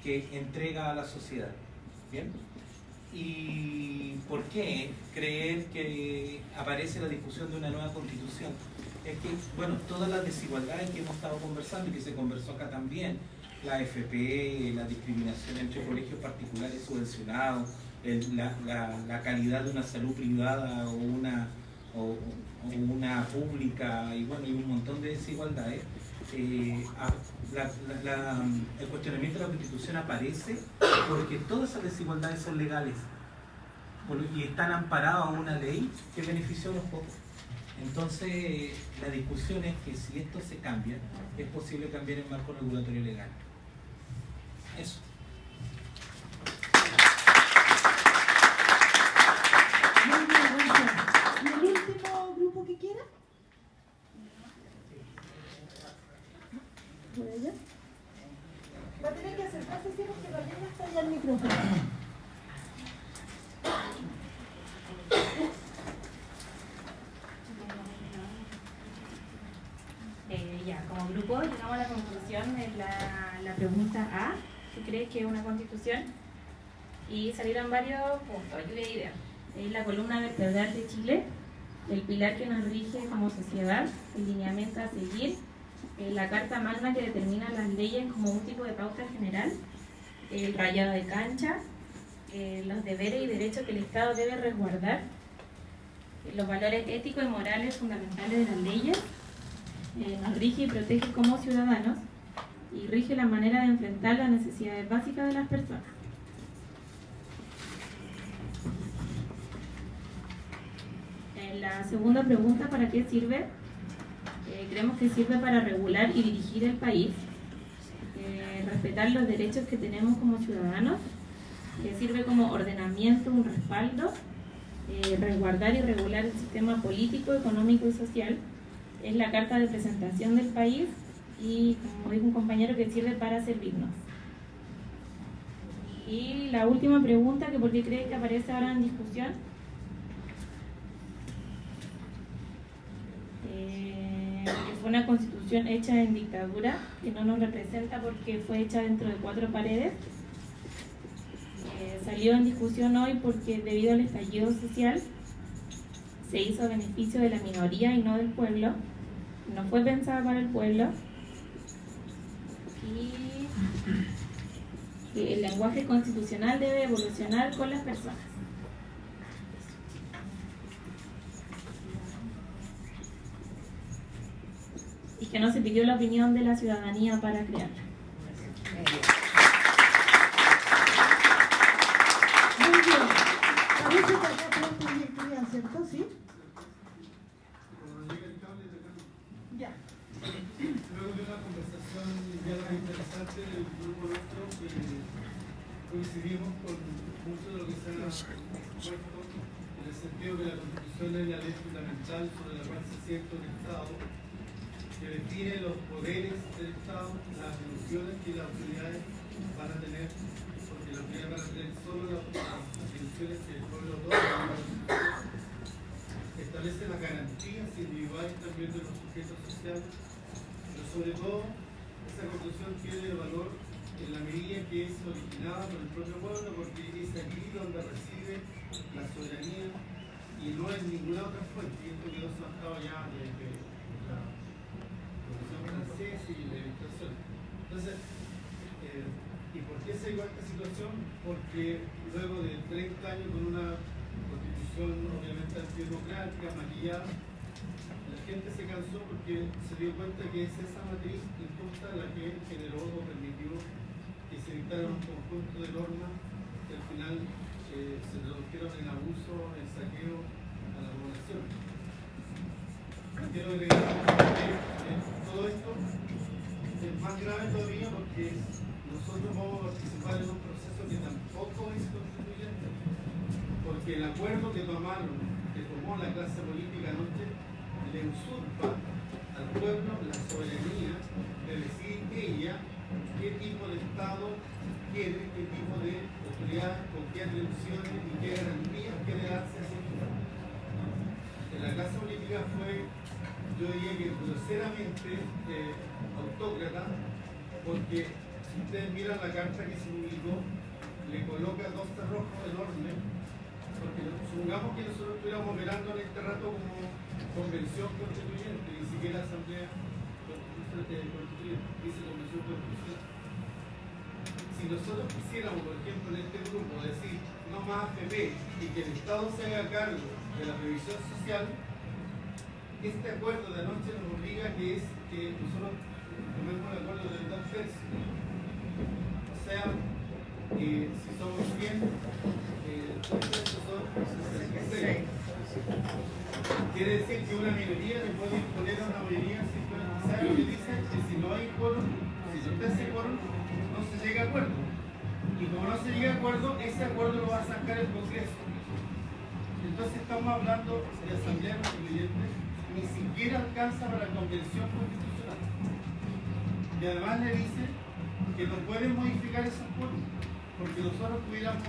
que entrega a la sociedad. ¿Bien? ¿Y por qué creer que aparece la discusión de una nueva constitución? Es que, bueno, todas las desigualdades que hemos estado conversando y que se conversó acá también, la AFP, la discriminación entre colegios particulares subvencionados, la calidad de una salud privada o una pública, y bueno, y un montón de desigualdades, el cuestionamiento de la Constitución aparece porque todas esas desigualdades son legales y están amparadas a una ley que benefició a los pocos. Entonces, la discusión es que si esto se cambia, es posible cambiar el marco regulatorio legal. Eso. Muy bien, gracias. ¿Y el último grupo que quiera? ¿Por allá? Va a tener que acercarse, sí, porque para allá está ya el micrófono. Ya, como grupo llegamos a la conclusión de la pregunta A, ¿qué crees que es una constitución? Y salieron varios puntos, lluvia de ideas. Es la columna vertebral de Chile, el pilar que nos rige como sociedad, el lineamiento a seguir, la carta magna que determina las leyes como un tipo de pauta general, el rayado de cancha, los deberes y derechos que el Estado debe resguardar, los valores éticos y morales fundamentales de las leyes, nos rige y protege como ciudadanos y rige la manera de enfrentar las necesidades básicas de las personas. La segunda pregunta, ¿para qué sirve? Creemos que sirve para regular y dirigir el país, respetar los derechos que tenemos como ciudadanos, sirve como ordenamiento, un respaldo, resguardar y regular el sistema político, económico y social. Es la carta de presentación del país y, como dijo un compañero, que sirve para servirnos. Y la última pregunta, que por qué cree que aparece ahora en discusión. Que fue una constitución hecha en dictadura, que no nos representa porque fue hecha dentro de 4 paredes. Salió en discusión hoy porque debido al estallido social se hizo a beneficio de la minoría y no del pueblo, no fue pensada para el pueblo, y el lenguaje constitucional debe evolucionar con las personas. Y que no se pidió la opinión de la ciudadanía para crearla. Muy bien. Parece que acá todos proyectarían, ¿cierto? ¿Sí? Ya. Luego de una conversación ya interesante del grupo nuestro, coincidimos con mucho de lo que se ha expuesto, en el sentido que la Constitución es la ley fundamental sobre la cual se asienta un Estado, que define los poderes del Estado, las atribuciones que las autoridades van a tener, porque las autoridades van a tener solo las atribuciones que el pueblo otorga. Establece las garantías individuales también de los sujetos sociales, pero sobre todo esa Constitución tiene valor en la medida que es originada por el propio pueblo, porque es aquí donde reside la soberanía y no en ninguna otra fuente, y esto quedó marcado ya desde la Revolución Francesa y la Ilustración. Entonces, ¿y por qué se dio esta situación? Porque luego de 30 años con una Constitución obviamente antidemocrática, maquillada, la gente se cansó porque se dio cuenta que es esa matriz injusta la que generó o permitió que se dictaran un conjunto de normas que al final se tradujeron en abuso, en saqueo a la población. Quiero agregar que todo esto es más grave todavía porque nosotros vamos a participar en un proceso que tampoco es constituyente, porque el acuerdo que tomó la clase política anoche le usurpa al pueblo la soberanía de decir ella qué tipo de Estado quiere, qué tipo de autoridad, con qué atribuciones y qué garantías quiere darse a ese Estado. La clase política fue, yo diría que groseramente autócrata, porque si si ustedes miran la carta que se publicó, le coloca dos cerrojos enormes, porque supongamos que nosotros estuviéramos operando en este rato como convención constituyente, ni siquiera asamblea constituyente, dice convención constituyente. Si nosotros quisiéramos, por ejemplo, en este grupo decir no más AFP y que el Estado se haga cargo de la previsión social, este acuerdo de anoche nos obliga que nosotros tomemos el acuerdo del 2 tercios. O sea, si somos 100, 2 tercios son 66. Quiere decir que una minoría le puede imponer a una mayoría simplemente. ¿Sabe lo que dice? Que si no hay quórum, si no está ese quórum, no se llega a acuerdo. Y como no se llega a acuerdo, ese acuerdo lo va a sacar el Congreso. Entonces estamos hablando de asamblea constituyente, ni siquiera alcanza para la convención constitucional. Y además le dice que no pueden modificar esos quórum, porque nosotros pudiéramos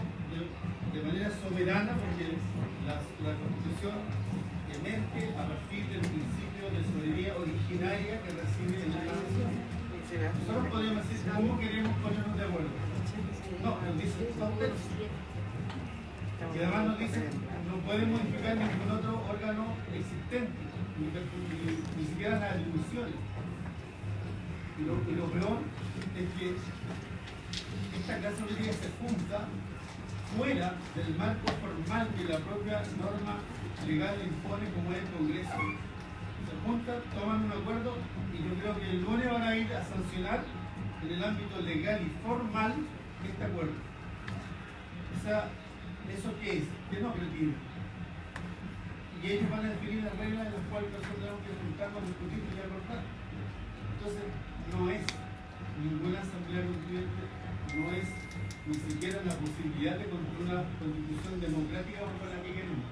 de manera soberana, porque la Constitución emerge a partir del principio de soberanía originaria que recibe el Estado. Nosotros podríamos decir cómo queremos ponernos de acuerdo. No, nos dice 2 tercios. Y además nos dice no pueden modificar ningún otro órgano existente, ni siquiera las atribuciones. Y lo peor es que esta clase de ley se junta fuera del marco formal que la propia norma legal impone, como es el Congreso. Se juntan, toman un acuerdo y yo creo que el lunes van a ir a sancionar en el ámbito legal y formal este acuerdo. O sea, ¿eso qué es? ¿Qué nos retiene? Y ellos van a definir las reglas en las cuales nosotros tenemos que juntarnos, discutir y acordar. Entonces, no es ninguna asamblea constituyente, no es ni siquiera la posibilidad de construir una constitución democrática como la que queremos.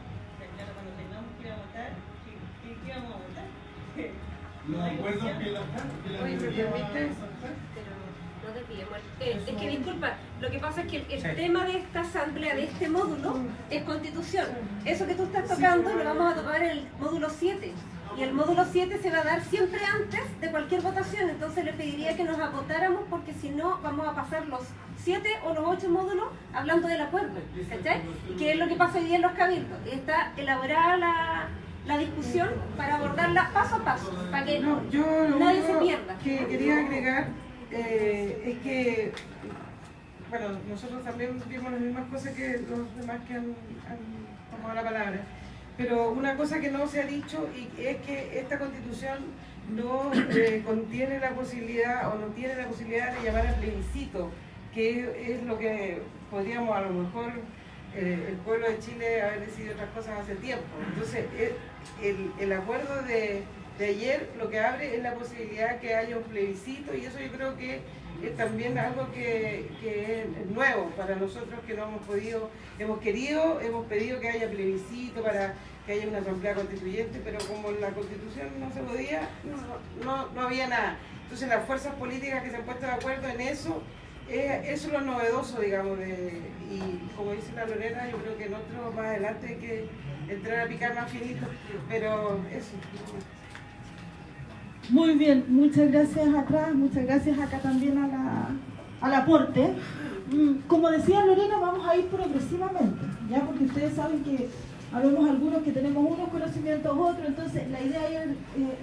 Claro, cuando tengamos que ir a votar, ¿qué vamos a votar? Los acuerdos que la mayoría van a resaltar. No desviemos. Es que disculpa, lo que pasa es que el tema de esta asamblea, de este módulo, es constitución. Eso que tú estás tocando lo vamos a tocar en el módulo 7. Y el módulo 7 se va a dar siempre antes de cualquier votación. Entonces le pediría que nos acotáramos porque si no vamos a pasar los 7 o los 8 módulos hablando del acuerdo. ¿Cachai? Que es lo que pasa hoy día en los cabildos. Está elaborada la discusión para abordarla paso a paso, para que nadie se pierda. Que quería agregar es que, bueno, nosotros también vimos las mismas cosas que los demás que han tomado la palabra, pero una cosa que no se ha dicho y es que esta Constitución no contiene la posibilidad o no tiene la posibilidad de llamar a plebiscito, que es lo que podríamos a lo mejor el pueblo de Chile haber decidido otras cosas hace tiempo. Entonces el acuerdo de ayer lo que abre es la posibilidad que haya un plebiscito y eso yo creo que es también algo que es nuevo para nosotros, que no hemos podido, hemos pedido que haya plebiscito para que haya una asamblea constituyente, pero como la Constitución no se podía, no había nada. Entonces las fuerzas políticas que se han puesto de acuerdo en eso, eso es lo novedoso, digamos, y como dice la Lorena, yo creo que nosotros más adelante hay que entrar a picar más finito, pero eso. Muy bien, muchas gracias atrás, muchas gracias acá también al aporte. Como decía Lorena, vamos a ir progresivamente, ¿ya? Porque ustedes saben que habemos algunos que tenemos unos conocimientos, otros, entonces la idea es ir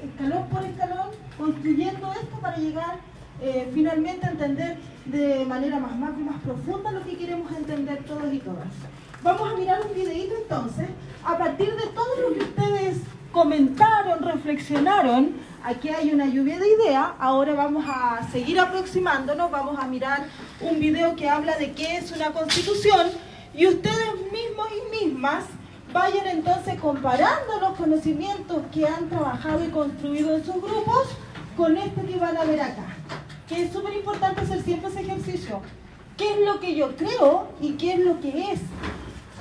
escalón por escalón construyendo esto para llegar finalmente a entender de manera más macro y más profunda lo que queremos entender todos y todas. Vamos a mirar un videito entonces, a partir de todo lo que ustedes comentaron, reflexionaron. Aquí hay una lluvia de ideas. Ahora vamos a seguir aproximándonos, vamos a mirar un video que habla de qué es una constitución y ustedes mismos y mismas vayan entonces comparando los conocimientos que han trabajado y construido en sus grupos con este que van a ver acá, que es súper importante hacer siempre ese ejercicio. ¿Qué es lo que yo creo y qué es lo que es?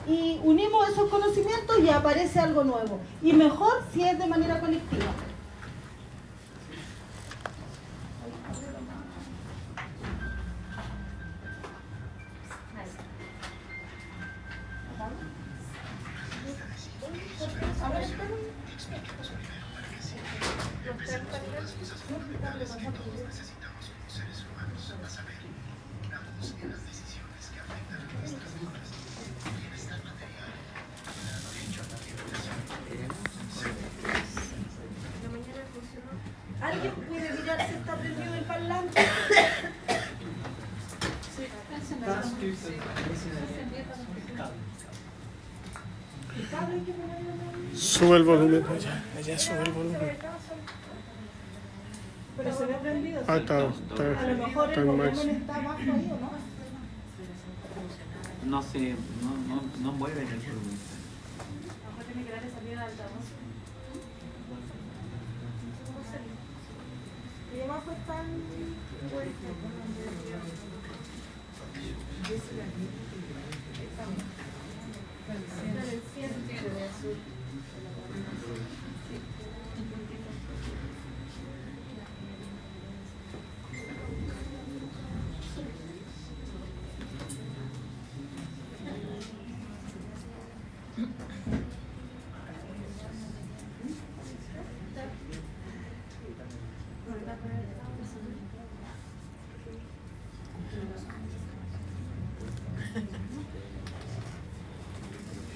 Y unimos esos conocimientos y aparece algo nuevo. Y mejor si es de manera colectiva. Está suscrito el cable. Sube el volumen, allá sube el volumen. Pero se ve prendido. Ah, está A lo mejor está el en volumen máximo. está bajo ahí, ¿o no? No mueve el volumen. Mejor tiene que darle salida al altavoz. Y abajo están...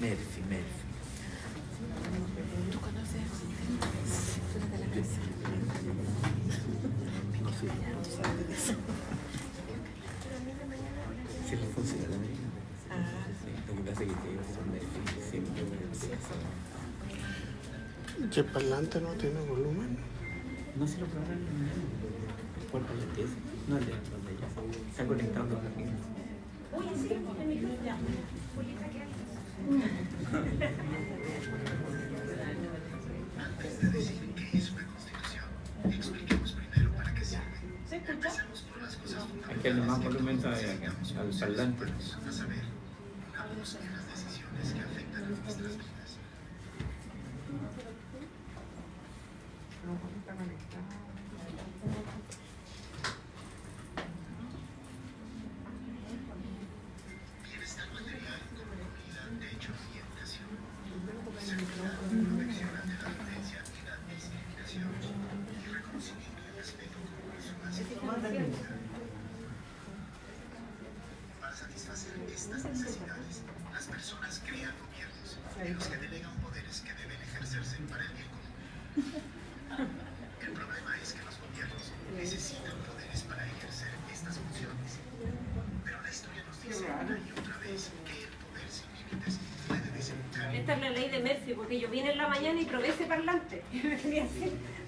Murphy. ¿Tú conoces? Tú eres de la casa. No sé, tú sabes de eso. Si le funciona la medida. Lo que pasa es que son Murphy siempre ¿Y el parlante no tiene volumen? no se lo programan el cuerpo de pieza. No el de ellos. Está conectado con la pieza. Oye, sí, en mi casa. Julieta, ¿qué haces? Antes de decir qué es una constitución, expliquemos primero para qué sirve. ¿Se escucha? Empecemos por las cosas Hay que darle más volumen fundamentales todavía que al parlante. a saber, una voz en las decisiones que afectan a nuestras vidas. Está conectado. Bienestar material como comida, techo y educación. Seguridad, protección ante la violencia y la discriminación. Y reconocimiento y respeto como personas individuales. Para satisfacer estas necesidades, las personas crean gobiernos, en los que delegan poderes que deben ejercerse para el bien común. El problema es que los gobiernos necesitan poderes para ejercer estas funciones. Pero la historia nos dice una y otra vez que el poder sin límites puede desembocar en Esta es la ley de Murphy, porque yo vine en la mañana y probé ese parlante.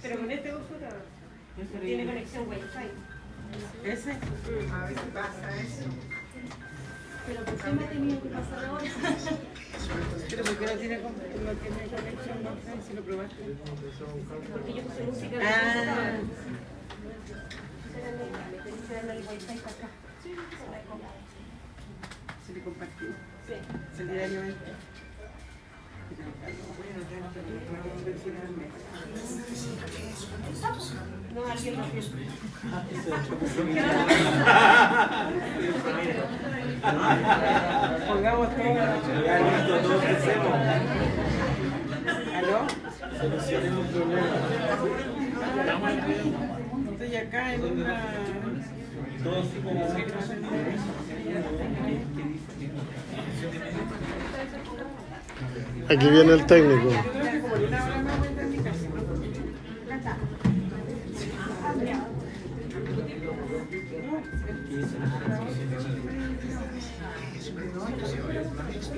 Pero con este computador. Tiene conexión Wi-Fi. ¿Ese? A ver si pasa eso. Pero ¿por qué me ha tenido que pasar ahora? Pero ¿por qué no tiene conexión Wi-Fi si lo probaste? Porque yo puse música en el Ah. computador. Me tenés que darle el Wi-Fi para acá. Se le compartió. Sí. Solidariamente. No, alguien lo piensa. Pongamos todo. ¿Aló? Solucionemos un problema. Estoy acá en una... Todo así como... Aquí viene el técnico. Yo creo que como en una hora más voy a estar en mi casa.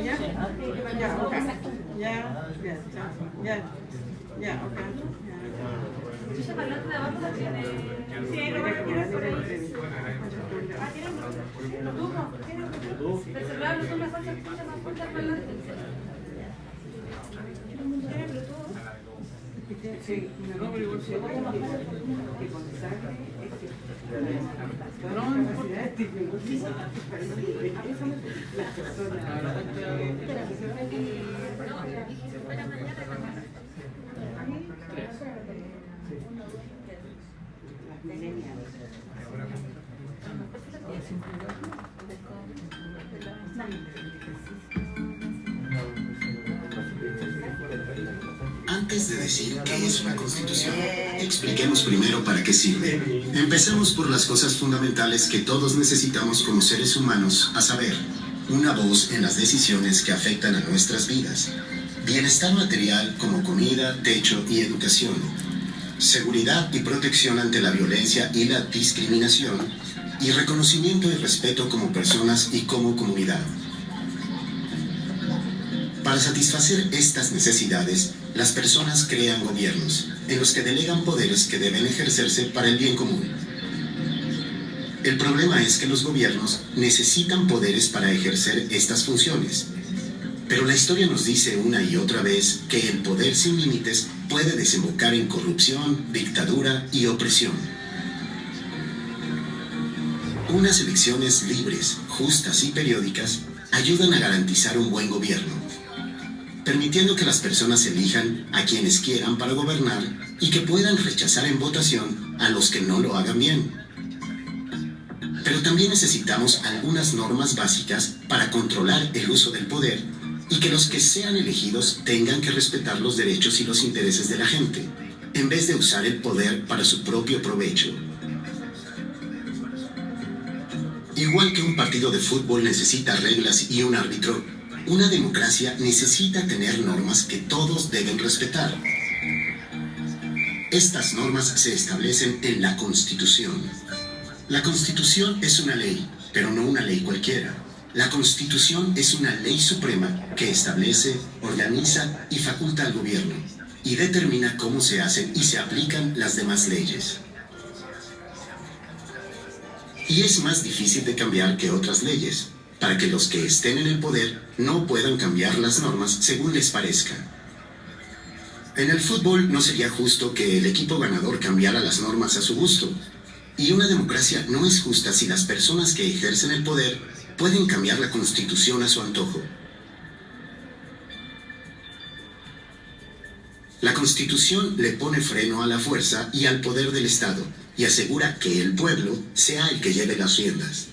¿Ya? Ya, ok. Ya, ok. Ese parlante de abajo tiene... Sí, ahí lo van a tirar por ahí. Ah, tiene Bluetooth. Tiene Bluetooth. El celular Bluetooth mejor se escucha más fuerte al parlante. Tiene Bluetooth. Sí, no, pero igual se oye que con sangre es que no necesidades tecnológicas las personas las millennials. Antes de decir qué es una constitución, expliquemos primero para qué sirve. Empecemos por las cosas fundamentales que todos necesitamos como seres humanos, a saber, una voz en las decisiones que afectan a nuestras vidas. Bienestar material como comida, techo y educación. Seguridad y protección ante la violencia y la discriminación. y reconocimiento y respeto como personas y como comunidad. Para satisfacer estas necesidades, las personas crean gobiernos, en los que delegan poderes que deben ejercerse para el bien común. El problema es que los gobiernos necesitan poderes para ejercer estas funciones. Pero la historia nos dice una y otra vez que el poder sin límites puede desembocar en corrupción, dictadura y opresión. Unas elecciones libres, justas y periódicas ayudan a garantizar un buen gobierno, permitiendo que las personas elijan a quienes quieran para gobernar y que puedan rechazar en votación a los que no lo hagan bien. Pero también necesitamos algunas normas básicas para controlar el uso del poder y que los que sean elegidos tengan que respetar los derechos y los intereses de la gente, en vez de usar el poder para su propio provecho. Igual que un partido de fútbol necesita reglas y un árbitro, una democracia necesita tener normas que todos deben respetar. Estas normas se establecen en la Constitución. La Constitución es una ley, pero no una ley cualquiera. La Constitución es una ley suprema que establece, organiza y faculta al gobierno, y determina cómo se hacen y se aplican las demás leyes. Y es más difícil de cambiar que otras leyes, para que los que estén en el poder no puedan cambiar las normas según les parezca. En el fútbol no sería justo que el equipo ganador cambiara las normas a su gusto, y una democracia no es justa si las personas que ejercen el poder pueden cambiar la Constitución a su antojo. La Constitución le pone freno a la fuerza y al poder del Estado y asegura que el pueblo sea el que lleve las riendas.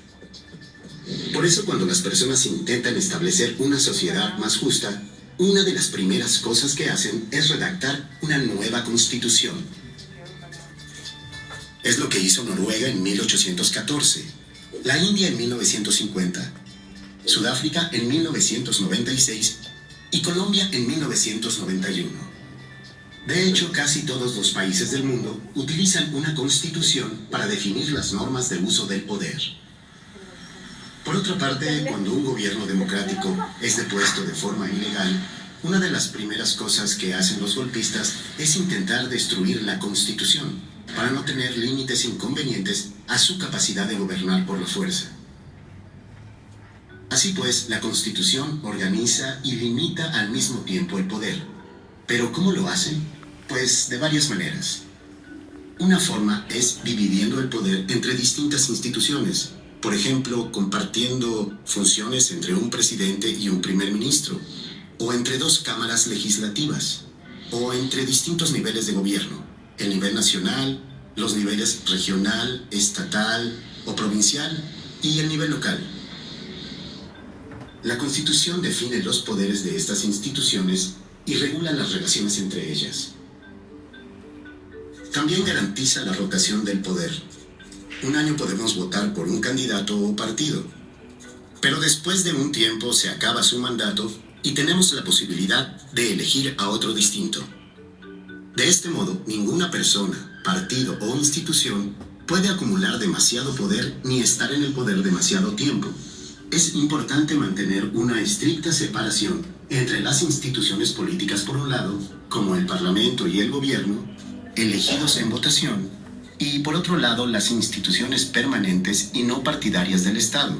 Por eso, cuando las personas intentan establecer una sociedad más justa, una de las primeras cosas que hacen es redactar una nueva Constitución. Es lo que hizo Noruega en 1814. La India en 1950, Sudáfrica en 1996 y Colombia en 1991. De hecho, casi todos los países del mundo utilizan una constitución para definir las normas de uso del poder. Por otra parte, cuando un gobierno democrático es depuesto de forma ilegal, una de las primeras cosas que hacen los golpistas es intentar destruir la constitución, para no tener límites inconvenientes a su capacidad de gobernar por la fuerza. Así pues, la Constitución organiza y limita al mismo tiempo el poder. ¿Pero cómo lo hacen? Pues de varias maneras. Una forma es dividiendo el poder entre distintas instituciones, por ejemplo, compartiendo funciones entre un presidente y un primer ministro, o entre dos cámaras legislativas, o entre distintos niveles de gobierno. El nivel nacional, los niveles regional, estatal o provincial y el nivel local. La Constitución define los poderes de estas instituciones y regula las relaciones entre ellas. También garantiza la rotación del poder. Un año podemos votar por un candidato o partido, pero después de un tiempo se acaba su mandato y tenemos la posibilidad de elegir a otro distinto. De este modo, ninguna persona, partido o institución puede acumular demasiado poder ni estar en el poder demasiado tiempo. Es importante mantener una estricta separación entre las instituciones políticas por un lado, como el Parlamento y el gobierno, elegidos en votación, y por otro lado las instituciones permanentes y no partidarias del Estado,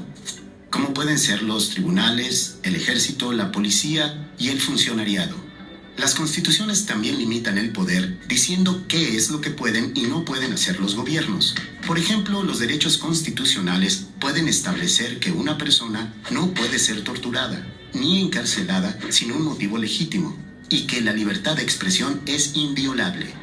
como pueden ser los tribunales, el ejército, la policía y el funcionariado. Las constituciones también limitan el poder, diciendo qué es lo que pueden y no pueden hacer los gobiernos. Por ejemplo, los derechos constitucionales pueden establecer que una persona no puede ser torturada ni encarcelada sin un motivo legítimo, y que la libertad de expresión es inviolable.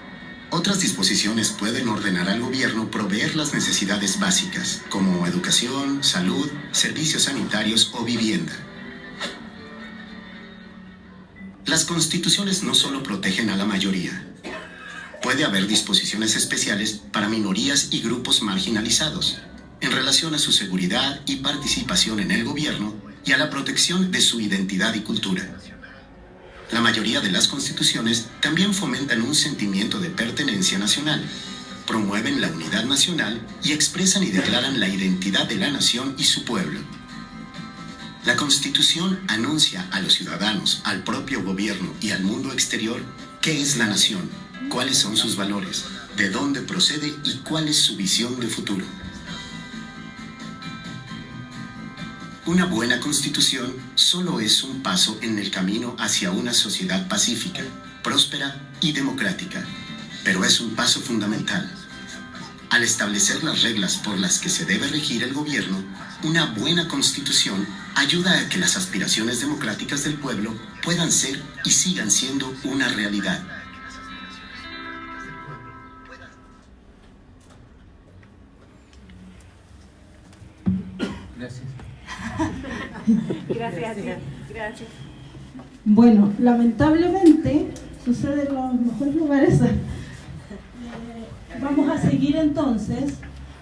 Otras disposiciones pueden ordenar al gobierno proveer las necesidades básicas, como educación, salud, servicios sanitarios o vivienda. Las constituciones no solo protegen a la mayoría. Puede haber disposiciones especiales para minorías y grupos marginalizados, en relación a su seguridad y participación en el gobierno y a la protección de su identidad y cultura. La mayoría de las constituciones también fomentan un sentimiento de pertenencia nacional, promueven la unidad nacional y expresan y declaran la identidad de la nación y su pueblo. La Constitución anuncia a los ciudadanos, al propio gobierno y al mundo exterior qué es la nación, cuáles son sus valores, de dónde procede y cuál es su visión de futuro. Una buena Constitución solo es un paso en el camino hacia una sociedad pacífica, próspera y democrática, pero es un paso fundamental. Al establecer las reglas por las que se debe regir el gobierno, una buena Constitución ayuda a que las aspiraciones democráticas del pueblo puedan ser y sigan siendo una realidad. Gracias. Gracias a ti. Gracias. Bueno, lamentablemente sucede en los mejores lugares. Vamos a seguir entonces.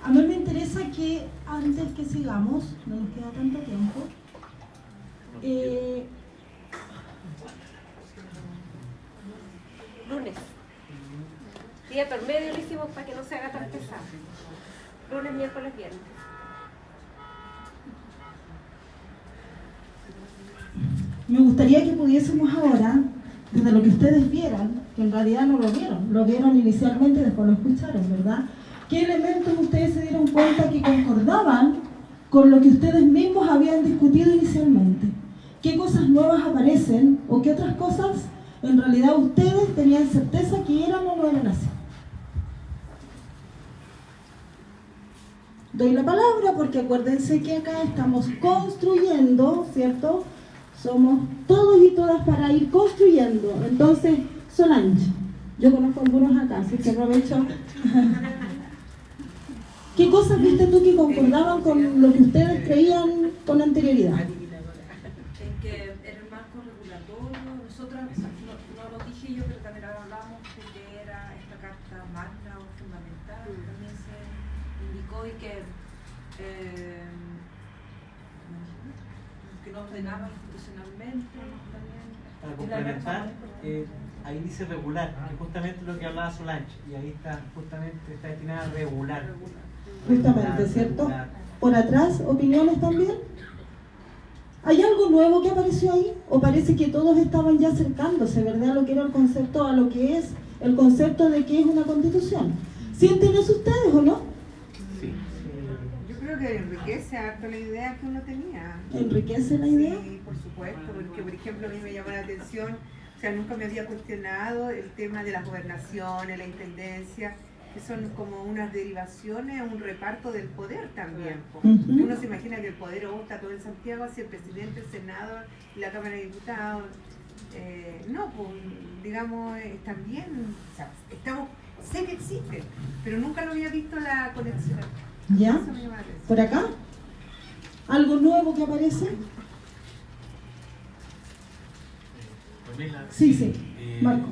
A mí me interesa que antes que sigamos, no nos queda tanto tiempo, Lunes. Día por medio lo hicimos para que no se haga tan pesado. Lunes, miércoles, viernes. me gustaría que pudiésemos ahora, desde lo que ustedes vieran, que en realidad no lo vieron inicialmente y después lo escucharon, ¿verdad? ¿Qué elementos ustedes se dieron cuenta que concordaban con lo que ustedes mismos habían discutido inicialmente? ¿Qué cosas nuevas aparecen o qué otras cosas en realidad ustedes tenían certeza que eran o no eran así? Doy la palabra porque acuérdense que acá estamos construyendo, ¿cierto? Somos todos y todas para ir construyendo. Entonces, Solange, yo conozco a algunos acá, así que aprovecho. ¿Qué cosas viste tú que concordaban con lo que ustedes creían con anterioridad? En que era el marco regulatorio, nosotros, no lo dije yo, pero también hablamos de que era esta carta magna o fundamental, también se indicó y que no ordenaba institucionalmente también. Para complementar, ahí dice regular, que justamente lo que hablaba Solange, y ahí está, justamente está destinada a regular. Justamente, ¿cierto? Por atrás, ¿opiniones también? ¿Hay algo nuevo que apareció ahí? ¿O parece que todos estaban ya acercándose, ¿verdad? A lo que era el concepto, a lo que es el concepto de que es una constitución. ¿Sienten eso ustedes o no? Sí. Yo creo que enriquece harto la idea que uno tenía. ¿Enriquece la idea? Sí, por supuesto, porque por ejemplo a mí me llamó la atención, o sea, nunca me había cuestionado el tema de las gobernaciones, la intendencia, que son como unas derivaciones, un reparto del poder también. Uno se imagina que el poder está todo en Santiago, hacia el presidente, el Senado y la Cámara de Diputados. No, pues digamos, también, o sea, sé que existe, pero nunca lo había visto la conexión. ¿Ya? ¿Por acá? ¿Algo nuevo que aparece? Sí, Marco.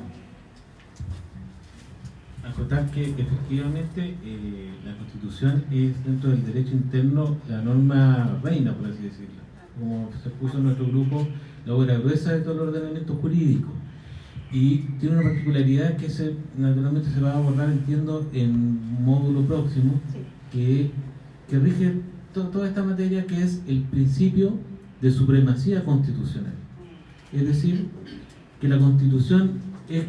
Acotar que efectivamente la Constitución es, dentro del derecho interno, la norma reina, por así decirlo. Como se puso en nuestro grupo, la obra gruesa de todo el ordenamiento jurídico. Y tiene una particularidad que naturalmente se va a abordar, entiendo, en un módulo próximo, que rige toda esta materia, que es el principio de supremacía constitucional. Es decir, que la Constitución es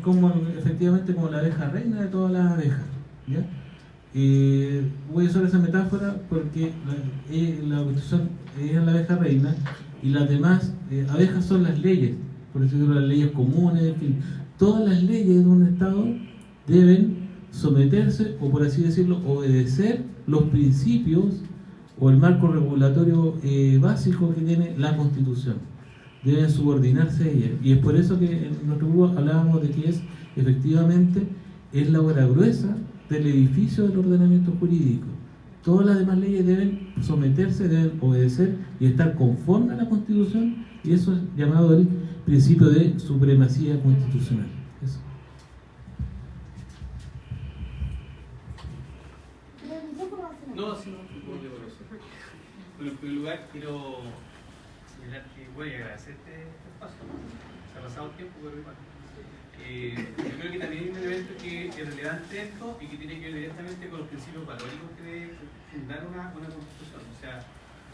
efectivamente como la abeja reina de todas las abejas, ¿ya? Voy a usar esa metáfora porque la Constitución es la abeja reina y las demás abejas son las leyes, por decirlo, las leyes comunes, en fin. Todas las leyes de un Estado deben someterse, o por así decirlo, obedecer los principios o el marco regulatorio básico que tiene la Constitución. Deben subordinarse a ella. Y es por eso que en nuestro grupo hablábamos de que efectivamente es la obra gruesa del edificio del ordenamiento jurídico. Todas las demás leyes deben someterse, deben obedecer y estar conforme a la Constitución, y eso es llamado el principio de supremacía constitucional. Eso. No, sí, no. Bueno, en primer lugar quiero señalar que voy a agradecerte este espacio. Se ha pasado el tiempo, pero igual. Yo creo que también hay un elemento que es relevante esto y que tiene que ver directamente con los principios valóricos que debe fundar una constitución. O sea,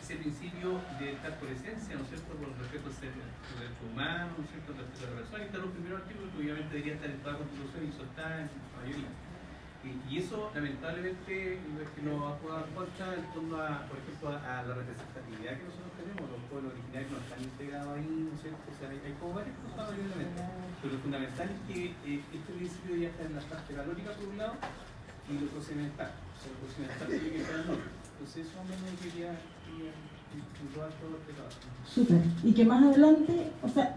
ese principio de estar por esencia, ¿no es cierto?, por el respeto a los derechos humanos, ¿no es cierto?, el respeto a la persona, que están los primeros artículos que obviamente deberían estar en toda la constitución y eso está en su mayoría. Y eso, lamentablemente, es que nos ha jugado en contra en torno a, por ejemplo, a la representatividad que nosotros tenemos, los pueblos originarios no están integrados ahí, ¿no es cierto? O sea, hay como varias cosas, obviamente. Pero lo fundamental es que este principio ya está en la parte valórica por un lado y lo procedimental. O sea, lo procedimental tiene que estar en orden. Entonces, eso es lo que quería puntuar todo este trabajo. Súper. Y que más adelante, o sea,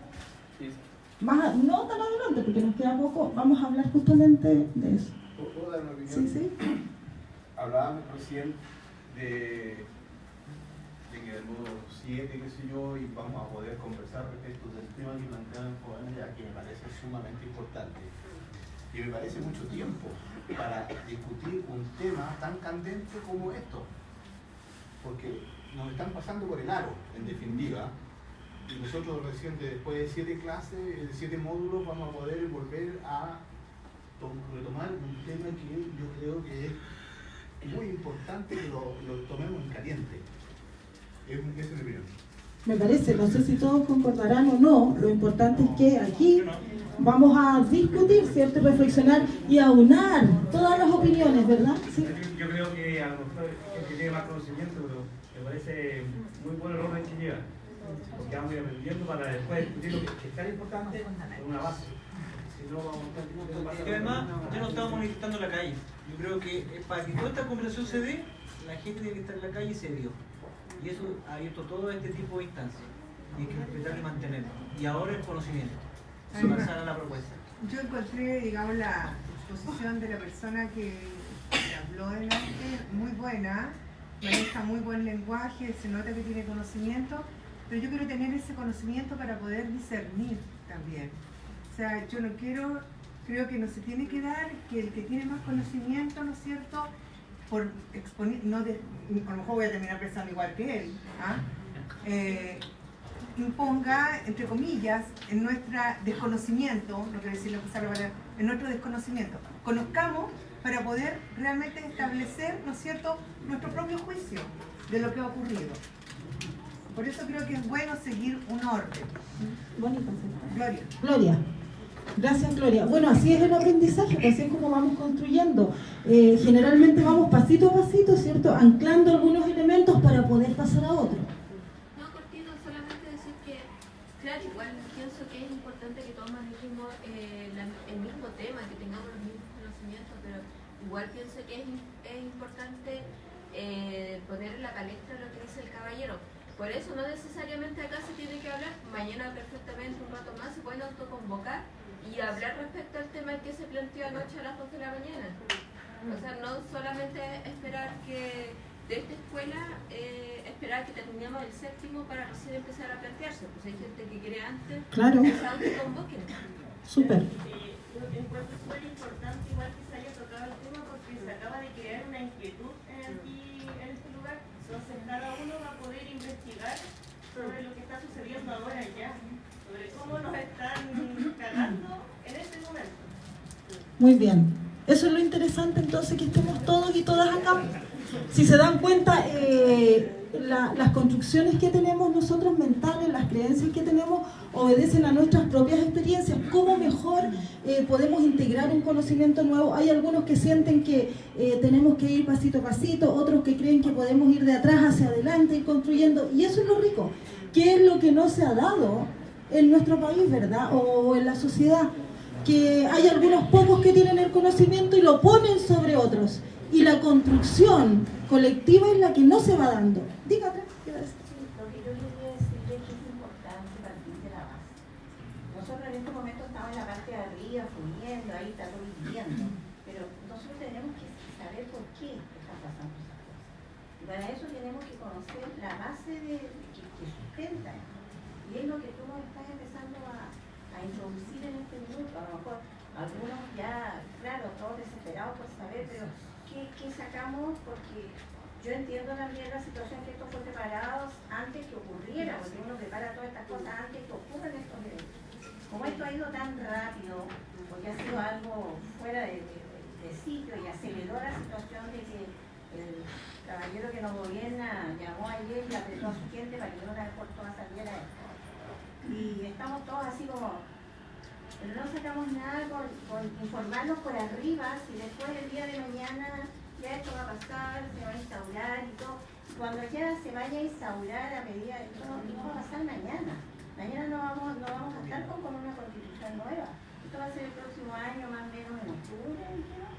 Sí. no tan adelante, porque nos queda poco, vamos a hablar justamente de eso. ¿Puedo dar una opinión? Sí, sí. Hablábamos recién de que del modo 7, qué sé yo, y vamos a poder conversar respecto del tema que plantean jóvenes, ya que me parece sumamente importante. Y me parece mucho tiempo para discutir un tema tan candente como esto. Porque nos están pasando por el aro, en definitiva. Y nosotros recién, después de 7 clases, de 7 módulos, vamos a poder volver a retomar un tema que yo creo que es muy importante que lo tomemos en caliente. Esa es mi opinión. Me parece, no sé si todos concordarán o no, lo importante es que aquí vamos a discutir, ¿cierto? Reflexionar y aunar todas las opiniones, ¿verdad? ¿Sí? Yo creo que a lo mejor el que tiene más conocimiento, pero me parece muy bueno el orden que lleva, porque vamos a ir aprendiendo para después discutir lo que es tan importante con una base. Y además, ya no estamos manifestando en la calle. Yo creo que para que toda esta conversación se dé, la gente tiene que estar en la calle y se dio. Y eso ha abierto todo este tipo de instancias. Y hay que respetar y mantenerlo. Y ahora el conocimiento. Se pasará a la propuesta. Yo encontré, digamos, la exposición de la persona que habló delante muy buena, maneja muy buen lenguaje, se nota que tiene conocimiento, pero yo quiero tener ese conocimiento para poder discernir también. O sea, yo no quiero, creo que no se tiene que dar que el que tiene más conocimiento, ¿no es cierto?, por exponer, no de, a lo mejor voy a terminar pensando igual que él, ¿ah? Imponga, entre comillas, en nuestro desconocimiento, no quiero decir la palabra, en nuestro desconocimiento, conozcamos para poder realmente establecer, ¿no es cierto?, nuestro propio juicio de lo que ha ocurrido. Por eso creo que es bueno seguir un orden. Bonito. Gloria. Gracias, Gloria. Bueno, así es el aprendizaje, así es como vamos construyendo. Generalmente vamos pasito a pasito, ¿cierto?, anclando algunos elementos para poder pasar a otro. No, cortito, solamente decir que, claro, igual pienso que es importante que todos manejemos el mismo tema, que tengamos los mismos conocimientos, pero igual pienso que es importante poner en la palestra lo que dice el caballero. Por eso no necesariamente acá se tiene que hablar, mañana perfectamente un rato más se pueden autoconvocar y hablar respecto al tema que se planteó anoche a las 2 de la mañana. O sea, no solamente esperar que de esta escuela, esperar que terminemos el 7º para recién empezar a plantearse, pues hay gente que quiere antes, claro, que se autoconvoquen. Súper. Encuentro súper importante igual que se haya tocado el tema porque se acaba de crear una inquietud aquí en este lugar. Entonces cada uno va a poder investigar sobre lo que está sucediendo ahora ya, sobre cómo nos están cagando en este momento. Muy bien. Eso es lo interesante entonces, que estemos todos y todas acá. Si se dan cuenta, las construcciones que tenemos nosotros mentales, las creencias que tenemos, obedecen a nuestras propias experiencias. ¿Cómo mejor podemos integrar un conocimiento nuevo? Hay algunos que sienten que tenemos que ir pasito a pasito, otros que creen que podemos ir de atrás hacia adelante, ir construyendo. Y eso es lo rico. ¿Qué es lo que no se ha dado en nuestro país, verdad? O en la sociedad. Que hay algunos pocos que tienen el conocimiento y lo ponen sobre otros. Y la construcción colectiva es la que no se va dando. Dígame. Lo que yo quería decirle es que es importante partir de la base. Nosotros en este momento estamos en la parte de arriba, fluyendo, ahí está todo viviendo. Pero nosotros tenemos que saber por qué están pasando esas cosas. Y para eso tenemos que conocer la base que sustenta. Y es lo que tú nos estás empezando a introducir en este minuto. A lo mejor algunos ya, claro, todos desesperados por saber, pero ¿qué sacamos? Porque yo entiendo también la situación que esto fue preparado antes que ocurriera, porque uno prepara todas estas cosas antes que ocurran estos eventos. como esto ha ido tan rápido, porque ha sido algo fuera de sitio y aceleró la situación de que el caballero que nos gobierna llamó ayer y apretó a su gente para que de una vez por todas saliera esto. Y estamos todos así como, pero no sacamos nada con informarnos por arriba, si después el día de mañana ya esto va a pasar, se va a instaurar y todo. Cuando ya se vaya a instaurar a medida de todo, no va a pasar mañana. Mañana no vamos a estar con una constitución nueva. Esto va a ser el próximo año, más o menos en octubre, ¿no?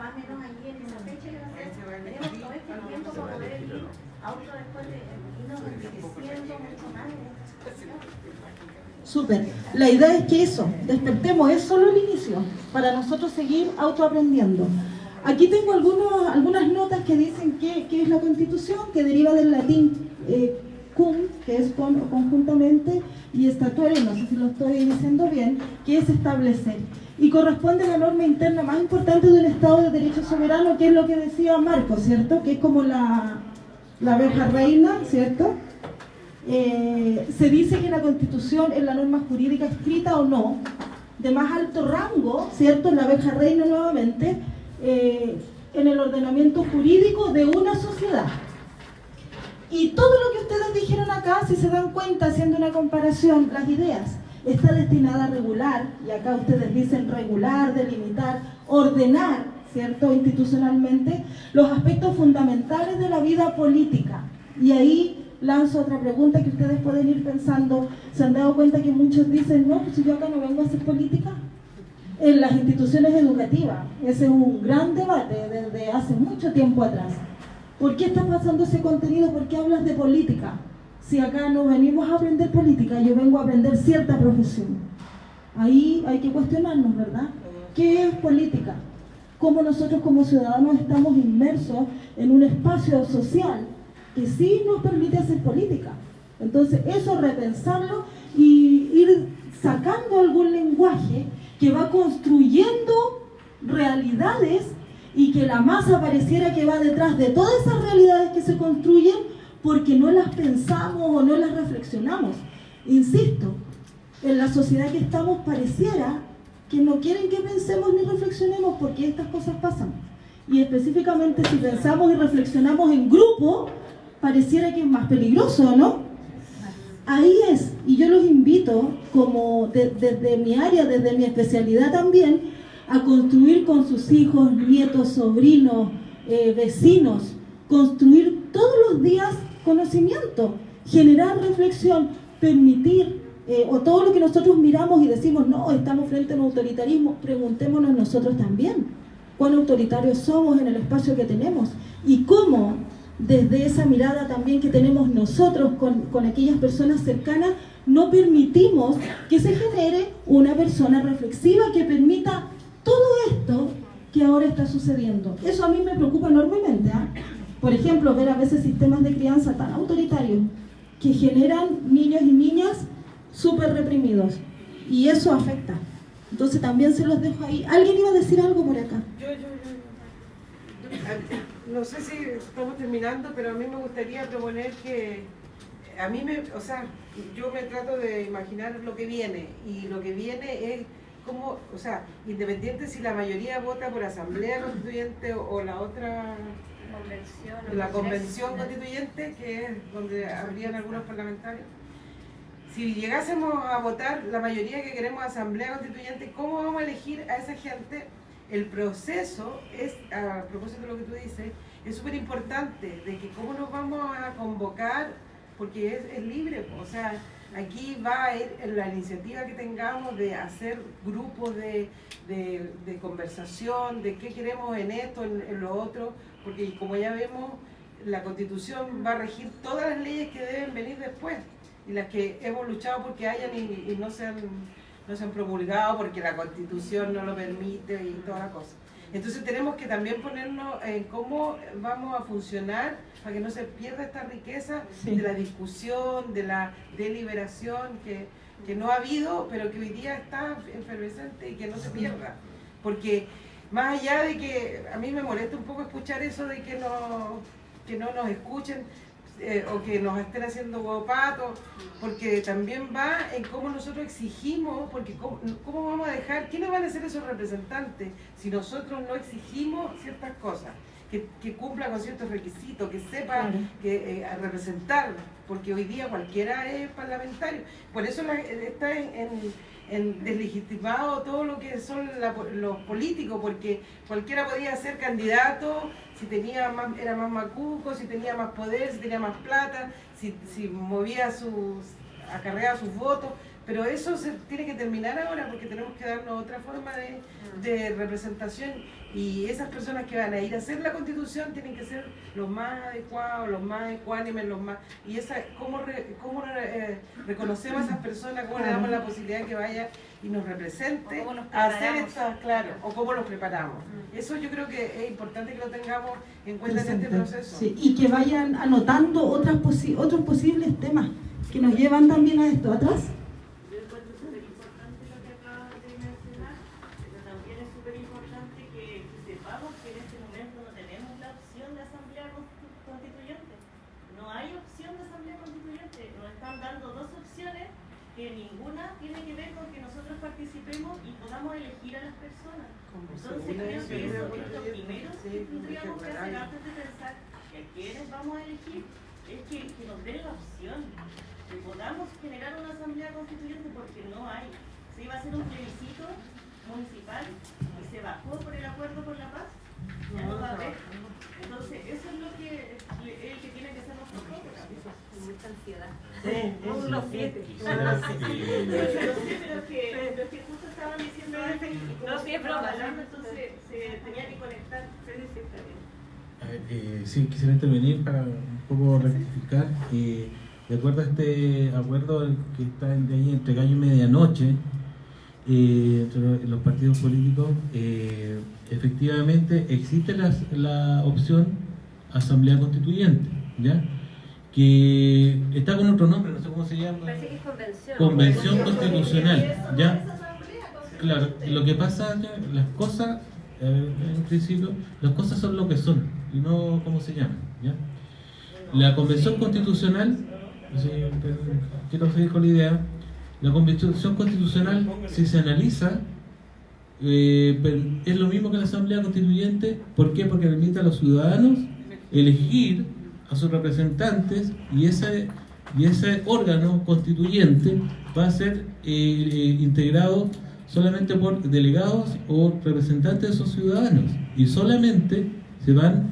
Más o menos allí en esa fecha que va a ser. Tenemos todo este tiempo para poder ir auto después de irnos enriqueciendo mucho más en esta situación. Súper. La idea es que eso, despertemos, es solo el inicio, para nosotros seguir autoaprendiendo. Aquí tengo algunas notas que dicen que es la Constitución, que deriva del latín cum, que es conjuntamente, y statuere, no sé si lo estoy diciendo bien, que es establecer. Y corresponde a la norma interna más importante de un Estado de derecho soberano, que es lo que decía Marcos, ¿cierto? Que es como la abeja reina, ¿cierto? Se dice que la Constitución es la norma jurídica escrita o no, de más alto rango, ¿cierto? La abeja reina nuevamente, en el ordenamiento jurídico de una sociedad. Y todo lo que ustedes dijeron acá, si se dan cuenta, haciendo una comparación, las ideas, está destinada a regular, y acá ustedes dicen regular, delimitar, ordenar, ¿cierto? Institucionalmente, los aspectos fundamentales de la vida política. Y ahí lanzo otra pregunta que ustedes pueden ir pensando. ¿Se han dado cuenta que muchos dicen, no, pues si yo acá no vengo a hacer política? En las instituciones educativas, ese es un gran debate desde hace mucho tiempo atrás. ¿Por qué está pasando ese contenido? ¿Por qué hablas de política? Si acá no venimos a aprender política, yo vengo a aprender cierta profesión. Ahí hay que cuestionarnos, ¿verdad? ¿Qué es política? ¿Cómo nosotros como ciudadanos estamos inmersos en un espacio social que sí nos permite hacer política? Entonces, eso repensarlo y ir sacando algún lenguaje que va construyendo realidades y que la masa pareciera que va detrás de todas esas realidades que se construyen porque no las pensamos o no las reflexionamos. Insisto, en la sociedad que estamos pareciera que no quieren que pensemos ni reflexionemos porque estas cosas pasan. Y específicamente si pensamos y reflexionamos en grupo, pareciera que es más peligroso, ¿no? Ahí es, y yo los invito, como desde mi área, desde mi especialidad también, a construir con sus hijos, nietos, sobrinos, vecinos, construir todos los días conocimiento, generar reflexión, permitir, o todo lo que nosotros miramos y decimos, no, estamos frente a un autoritarismo, preguntémonos nosotros también, cuán autoritarios somos en el espacio que tenemos, y cómo desde esa mirada también que tenemos nosotros con aquellas personas cercanas, no permitimos que se genere una persona reflexiva que permita todo esto que ahora está sucediendo. Eso a mí me preocupa enormemente, ¿eh? Por ejemplo, ver a veces sistemas de crianza tan autoritarios que generan niños y niñas súper reprimidos, y eso afecta. Entonces también se los dejo ahí. ¿Alguien iba a decir algo por acá? Yo. No sé si estamos terminando, pero a mí me gustaría proponer que yo me trato de imaginar lo que viene, y lo que viene es como, independiente si la mayoría vota por asamblea constituyente o la otra convención constituyente, que es donde habrían algunos parlamentarios. Si llegásemos a votar la mayoría que queremos asamblea constituyente, ¿cómo vamos a elegir a esa gente? El proceso es, a propósito de lo que tú dices, es súper importante, de que cómo nos vamos a convocar, porque es libre, o sea, aquí va a ir la iniciativa que tengamos de hacer grupos de conversación, de qué queremos en esto, en lo otro, porque como ya vemos, la Constitución va a regir todas las leyes que deben venir después, y las que hemos luchado porque hayan y no se han promulgado porque la Constitución no lo permite y toda la cosa. Entonces tenemos que también ponernos en cómo vamos a funcionar para que no se pierda esta riqueza de la discusión, de la deliberación que no ha habido, pero que hoy día está efervescente y que no se pierda. Porque más allá de que a mí me molesta un poco escuchar eso de que no nos escuchen, o que nos estén haciendo huevo pato, porque también va en cómo nosotros exigimos, porque cómo vamos a dejar, ¿quiénes van a ser esos representantes si nosotros no exigimos ciertas cosas? Que cumpla con ciertos requisitos, que sepa que representar, porque hoy día cualquiera es parlamentario. Por eso está en deslegitimado todo lo que son los políticos, porque cualquiera podía ser candidato si era más macuco, si tenía más poder, si tenía más plata, si acarreaba sus votos. Pero eso se tiene que terminar ahora, porque tenemos que darnos otra forma de representación, y esas personas que van a ir a hacer la Constitución tienen que ser los más adecuados, los más ecuánimes, ¿cómo reconocemos a esas personas? ¿Cómo le damos la posibilidad de que vaya y nos represente a hacer estas, o cómo los preparamos? Eso yo creo que es importante que lo tengamos en cuenta en este proceso. Sí, y que vayan anotando otros posibles temas que nos llevan también a esto. ¿Atrás? Que ninguna tiene que ver con que nosotros participemos y podamos elegir a las personas. Entonces creo que eso es lo primero que tendríamos que hacer antes de pensar que a quienes vamos a elegir, es que nos den la opción, que podamos generar una asamblea constituyente, porque no hay. Se iba a hacer un plebiscito municipal y se bajó por el acuerdo por la paz, ya no va a haber. Entonces eso es lo que tiene que ser nuestro foco. Mucha ansiedad. Módulo 7. Pero que justo estaban diciendo antes, no siempre hablando, entonces se tenía que conectar. Sí, quisiera intervenir para un poco rectificar. De acuerdo a este acuerdo que está ahí entre gallo y medianoche, entre los partidos políticos, efectivamente existe la opción asamblea constituyente, ¿ya? Que está con otro nombre, no sé cómo se llama. Parece que es convención. Convención constitucional, ¿ya? Claro, lo que pasa, las cosas, en principio, las cosas son lo que son y no cómo se llaman, ¿ya? La convención constitucional, quiero seguir con la idea, la convención constitucional, si se analiza, es lo mismo que la asamblea constituyente. ¿Por qué? Porque permite a los ciudadanos elegir a sus representantes, y ese órgano constituyente va a ser integrado solamente por delegados o representantes de esos ciudadanos, y solamente se van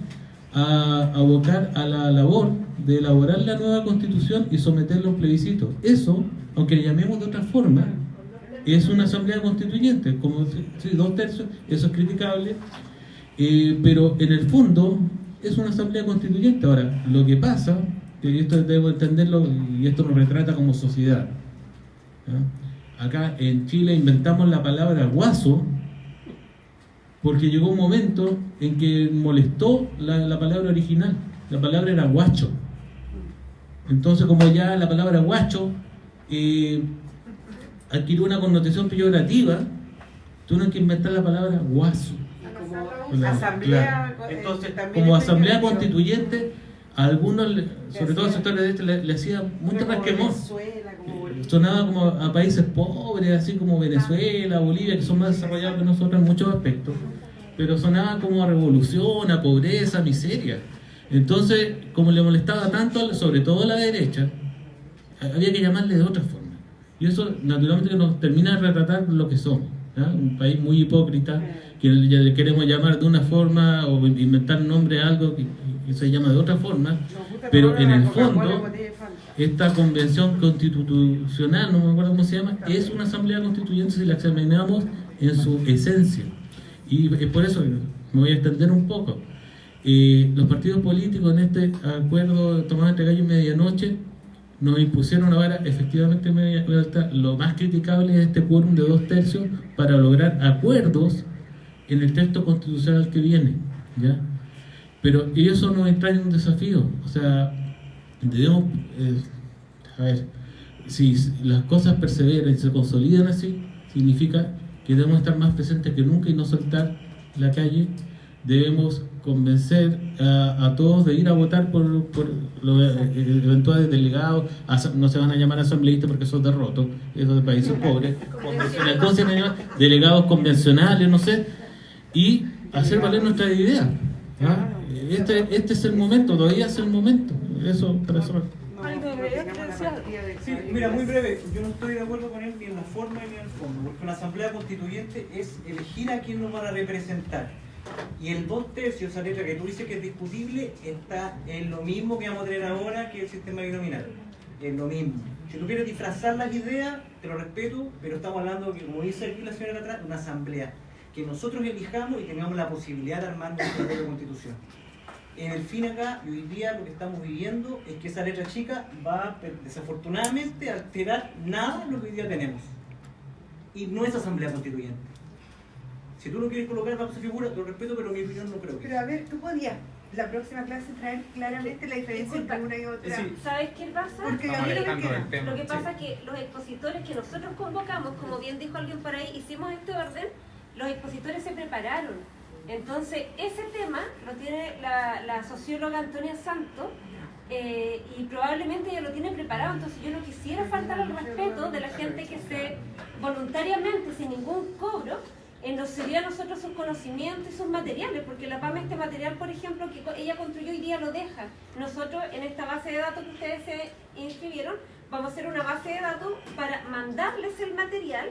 a abocar a la labor de elaborar la nueva constitución y someterlo a un plebiscito. Eso, aunque le llamemos de otra forma, es una asamblea constituyente, como sí, 2/3, eso es criticable, pero en el fondo es una asamblea constituyente. Ahora, lo que pasa, que esto debo entenderlo, y esto nos retrata como sociedad, ¿ya? Acá en Chile inventamos la palabra guaso porque llegó un momento en que molestó la palabra original. La palabra era guacho. Entonces, como ya la palabra guacho adquirió una connotación peyorativa, tuvieron que inventar la palabra guaso. Asamblea, claro. Entonces, como asamblea constituyente, a algunos, sobre todo al sector de derecha, le hacía mucho resquemor. Sonaba como a países pobres, así como Venezuela, Bolivia, que son más desarrollados que nosotros en muchos aspectos, pero sonaba como a revolución, a pobreza, a miseria. Entonces, como le molestaba tanto, sobre todo a la derecha, había que llamarle de otra forma. Y eso, naturalmente, nos termina de retratar lo que somos, ¿ya? Un país muy hipócrita, que le queremos llamar de una forma o inventar nombre a algo que se llama de otra forma, pero en el fondo esta convención constitucional, no me acuerdo cómo se llama, es una asamblea constituyente si la examinamos en su esencia. Y por eso me voy a extender un poco. Los partidos políticos en este acuerdo tomado entre gallo y medianoche nos impusieron ahora efectivamente media alta. Lo más criticable es este quórum de 2/3 para lograr acuerdos en el texto constitucional que viene, ¿ya? Pero eso nos entraña un desafío. O sea, debemos, a ver, si las cosas perseveran y se consolidan así, significa que debemos estar más presentes que nunca y no soltar la calle. debemos convencer a todos de ir a votar por los eventuales delegados. No se van a llamar asambleístas porque son derrotos, esos de países pobres. Entonces, delegados convencionales, no sé, y hacer valer nuestras ideas. ¿Ah? Este es el momento, todavía es el momento. Eso para cerrar. Sí, mira, muy breve, yo no estoy de acuerdo con él ni en la forma ni en el fondo, porque una asamblea constituyente es elegir a quien nos van a representar. Y el 2/3, esa letra que tú dices que es discutible, está en lo mismo que vamos a tener ahora que el sistema binominal. Es lo mismo. Si tú quieres disfrazar las ideas, te lo respeto, pero estamos hablando, que como dice aquí la señora atrás, de una asamblea. Que nosotros elijamos y tengamos la posibilidad de armar nuestra propia constitución. En el fin acá, y hoy día lo que estamos viviendo es que esa letra chica va desafortunadamente a alterar nada de lo que hoy día tenemos. Y no es asamblea constituyente. Si tú lo quieres colocar bajo esa figura, lo respeto, pero mi opinión no creo que. Pero a ver, tú podías la próxima clase traer claramente la diferencia entre una y otra. Sí. ¿Sabes qué pasa? Porque a mí lo que pasa es que los expositores que nosotros convocamos, como bien dijo alguien por ahí, hicimos este orden, los expositores se prepararon. Entonces, ese tema lo tiene la socióloga Antonia Santos y probablemente ella lo tiene preparado. Entonces, yo no quisiera faltar al respeto de la gente que se voluntariamente, sin ningún cobro, nos cedió a nosotros sus conocimientos y sus materiales, porque la PAME, este material, por ejemplo, que ella construyó hoy día, lo deja. Nosotros, en esta base de datos que ustedes se inscribieron, vamos a hacer una base de datos para mandarles el material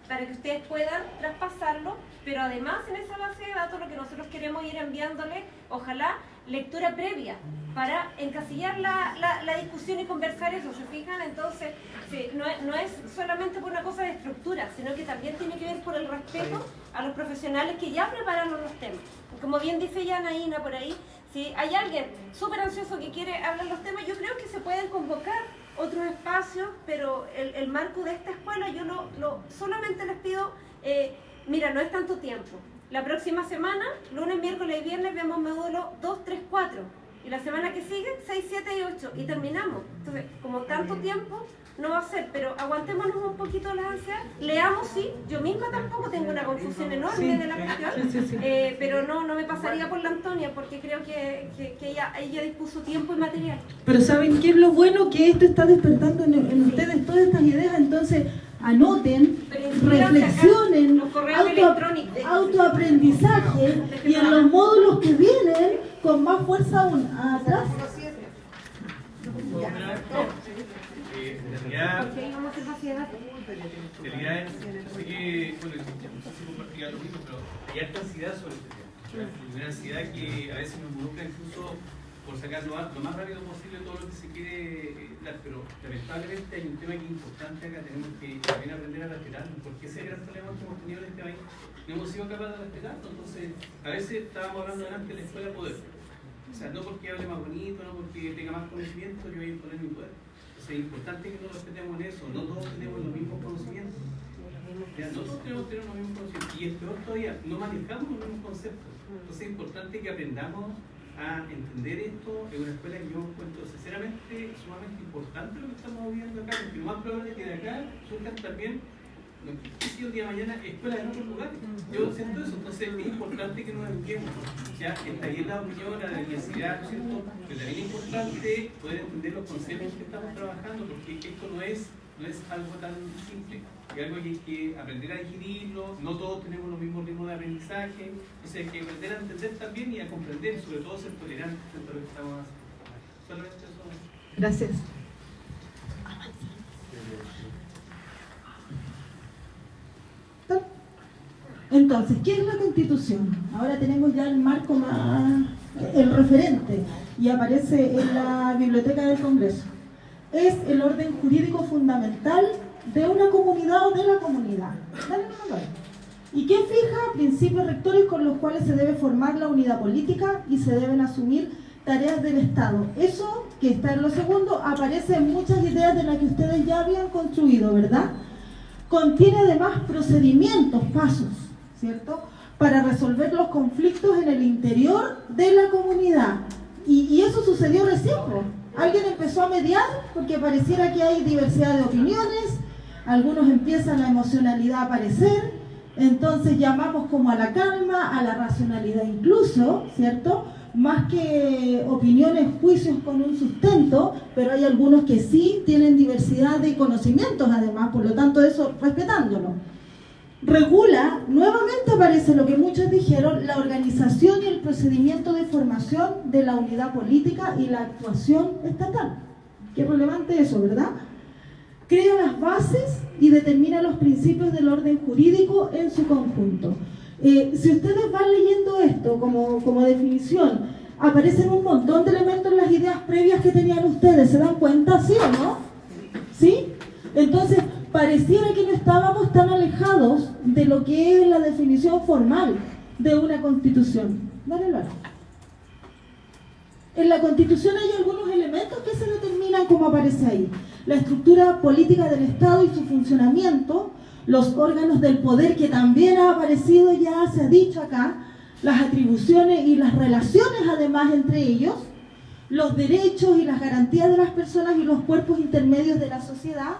para que ustedes puedan traspasarlo, pero además en esa base de datos lo que nosotros queremos ir enviándole, ojalá, lectura previa, para encasillar la discusión y conversar eso, ¿se fijan? Entonces, sí, no es solamente por una cosa de estructura, sino que también tiene que ver por el respeto a los profesionales que ya prepararon los temas. Como bien dice ya Anaína por ahí, si hay alguien súper ansioso que quiere hablar los temas, yo creo que se pueden convocar otros espacios, pero el marco de esta escuela yo solamente les pido, mira, no es tanto tiempo. La próxima semana, lunes, miércoles y viernes, vemos módulo 2, 3, 4. Y la semana que sigue, 6, 7 y 8. Y terminamos. Entonces, como tanto tiempo no va a ser, pero aguantémonos un poquito las ansias. Leamos, sí. Yo misma tampoco tengo una confusión enorme de la cuestión. Pero no me pasaría por la Antonia, porque creo que ella dispuso tiempo y material. Pero ¿saben qué es lo bueno? Que esto está despertando en ustedes todas estas ideas. Entonces, anoten, reflexionen, autoaprendizaje, y en los módulos que vienen, con más fuerza aún. Atrás. En realidad, sé que, bueno, no sé si compartirá lo mismo, pero hay harta ansiedad sobre este tema. Una ansiedad que a veces nos involucra incluso por sacar lo más rápido posible todo lo que se quiere dar, pero lamentablemente hay un tema que es importante acá, tenemos que también aprender a respetarnos, porque ese gran problema que hemos tenido en este país no hemos sido capaces de respetarnos. Entonces, a veces estábamos hablando delante de la escuela de poder, o sea, no porque hable más bonito, no porque tenga más conocimiento, yo voy a imponer mi poder. Es importante que nos respetemos en eso, no todos tenemos los mismos conocimientos. Ya, no todos tenemos los mismos conocimientos, y es peor todavía, no manejamos los mismos conceptos. Entonces es importante que aprendamos a entender esto en una escuela que yo encuentro sinceramente sumamente importante lo que estamos viviendo acá, porque lo más probable es que de acá surjan también, no sé si un día de mañana, escuelas en otros lugares. Yo siento eso, entonces es importante que nos eduquemos. Ya está bien la opinión, la diversidad, ¿no es cierto? Pero también es importante poder entender los conceptos que estamos trabajando, porque esto no es algo tan simple, es algo que hay que aprender a digerirlo, no todos tenemos los mismos ritmos de aprendizaje, entonces hay que aprender a entender también y a comprender, sobre todo ser tolerantes frente a lo que estamos haciendo. Solamente eso. Gracias. Entonces, ¿qué es la Constitución? Ahora tenemos ya el marco más, el referente, y aparece en la Biblioteca del Congreso. Es el orden jurídico fundamental de una comunidad o de la comunidad. ¿Y qué fija? Principios rectores con los cuales se debe formar la unidad política y se deben asumir tareas del Estado. Eso, que está en lo segundo, aparece en muchas ideas de las que ustedes ya habían construido, ¿verdad? Contiene además procedimientos, pasos, ¿cierto?, para resolver los conflictos en el interior de la comunidad. Y eso sucedió recién, ¿no? Alguien empezó a mediar porque pareciera que hay diversidad de opiniones, algunos empiezan la emocionalidad a aparecer, Entonces llamamos como a la calma, a la racionalidad incluso, ¿cierto? Más que opiniones, juicios con un sustento, pero hay algunos que sí tienen diversidad de conocimientos además, por lo tanto eso respetándolo. Regula, nuevamente aparece lo que muchos dijeron, la organización y el procedimiento de formación de la unidad política y la actuación estatal. Qué relevante eso, ¿verdad? Crea las bases y determina los principios del orden jurídico en su conjunto. Si ustedes van leyendo esto como definición, aparecen un montón de elementos en las ideas previas que tenían ustedes. ¿Se dan cuenta? ¿Sí o no? ¿Sí? Entonces, pareciera que no estábamos tan alejados de lo que es la definición formal de una constitución. Dale, Laura. En la constitución hay algunos elementos que se determinan como aparece ahí. La estructura política del Estado y su funcionamiento, los órganos del poder que también ha aparecido, ya se ha dicho acá, las atribuciones y las relaciones además entre ellos, los derechos y las garantías de las personas y los cuerpos intermedios de la sociedad,